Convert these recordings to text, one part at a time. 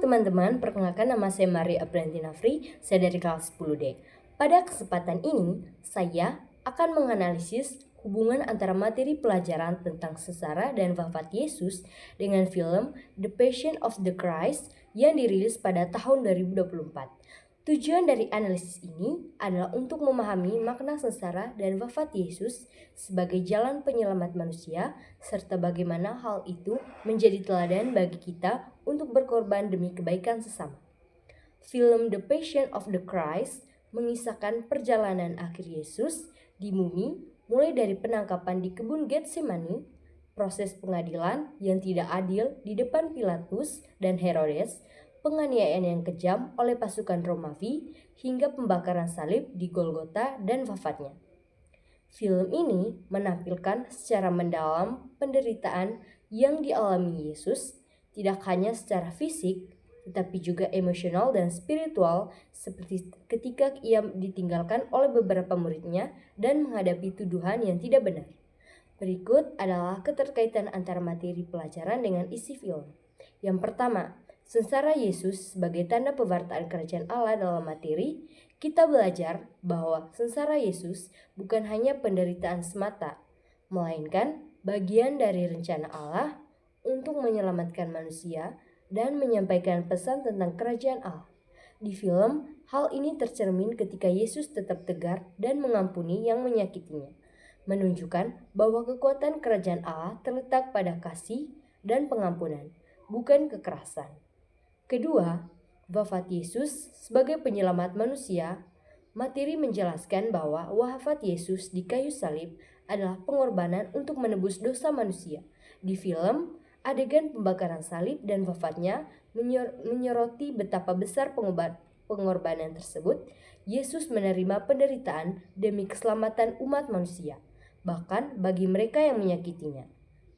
teman-teman, perkenalkan nama saya Maria Aprantina Free, saya dari kelas 10D. Pada kesempatan ini, saya akan menganalisis hubungan antara materi pelajaran tentang sengsara dan wafat Yesus dengan film The Passion of the Christ yang dirilis pada tahun 2024. Tujuan dari analisis ini adalah untuk memahami makna sengsara dan wafat Yesus sebagai jalan penyelamat manusia, serta bagaimana hal itu menjadi teladan bagi kita untuk berkorban demi kebaikan sesama. Film The Passion of the Christ mengisahkan perjalanan akhir Yesus di bumi, mulai dari penangkapan di kebun Getsemani, proses pengadilan yang tidak adil di depan Pilatus dan Herodes, penganiayaan yang kejam oleh pasukan Romawi, hingga pembakaran salib di Golgota dan wafatnya. Film ini menampilkan secara mendalam penderitaan yang dialami Yesus, tidak hanya secara fisik, tetapi juga emosional dan spiritual, seperti ketika ia ditinggalkan oleh beberapa muridnya dan menghadapi tuduhan yang tidak benar. Berikut adalah keterkaitan antara materi pelajaran dengan isi film. Yang pertama, sengsara Yesus sebagai tanda pewartaan kerajaan Allah dalam materi. Kita belajar bahwa sengsara Yesus bukan hanya penderitaan semata, melainkan bagian dari rencana Allah untuk menyelamatkan manusia dan menyampaikan pesan tentang kerajaan Allah. Di film, hal ini tercermin ketika Yesus tetap tegar dan mengampuni yang menyakitinya, menunjukkan bahwa kekuatan kerajaan Allah terletak pada kasih dan pengampunan, bukan kekerasan. Kedua, wafat Yesus sebagai penyelamat manusia. Materi menjelaskan bahwa wafat Yesus di kayu salib adalah pengorbanan untuk menebus dosa manusia. Di film, adegan pembakaran salib dan wafatnya menyoroti betapa besar pengorbanan tersebut. Yesus menerima penderitaan demi keselamatan umat manusia, bahkan bagi mereka yang menyakitinya.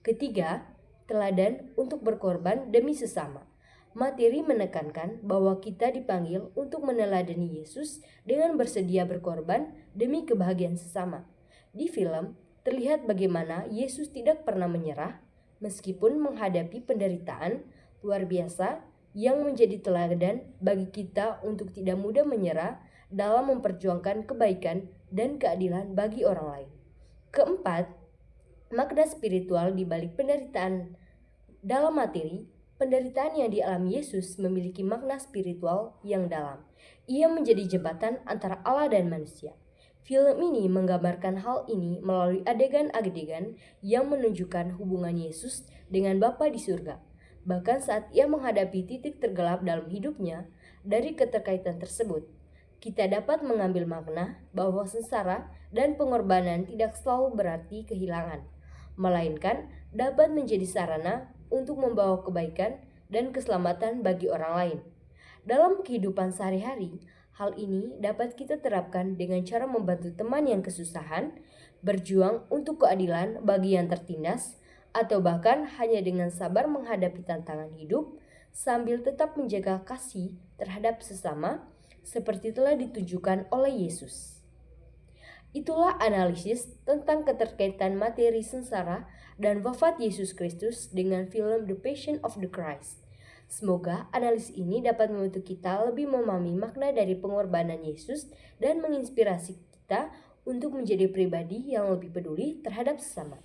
Ketiga, teladan untuk berkorban demi sesama. Materi menekankan bahwa kita dipanggil untuk meneladani Yesus dengan bersedia berkorban demi kebahagiaan sesama. Di film, terlihat bagaimana Yesus tidak pernah menyerah meskipun menghadapi penderitaan luar biasa yang menjadi teladan bagi kita untuk tidak mudah menyerah dalam memperjuangkan kebaikan dan keadilan bagi orang lain. Keempat, makna spiritual di balik penderitaan. Dalam materi, penderitaan yang dialami Yesus memiliki makna spiritual yang dalam. Ia menjadi jembatan antara Allah dan manusia. Film ini menggambarkan hal ini melalui adegan-adegan yang menunjukkan hubungan Yesus dengan Bapa di surga. Bahkan saat ia menghadapi titik tergelap dalam hidupnya, dari keterkaitan tersebut, kita dapat mengambil makna bahwa sengsara dan pengorbanan tidak selalu berarti kehilangan, melainkan dapat menjadi sarana untuk membawa kebaikan dan keselamatan bagi orang lain. Dalam kehidupan sehari-hari, hal ini dapat kita terapkan dengan cara membantu teman yang kesusahan, berjuang untuk keadilan bagi yang tertindas, atau bahkan hanya dengan sabar menghadapi tantangan hidup sambil tetap menjaga kasih terhadap sesama seperti telah ditunjukkan oleh Yesus. Itulah analisis tentang keterkaitan materi sengsara dan wafat Yesus Kristus dengan film The Passion of the Christ. Semoga analisis ini dapat membantu kita lebih memahami makna dari pengorbanan Yesus dan menginspirasi kita untuk menjadi pribadi yang lebih peduli terhadap sesama.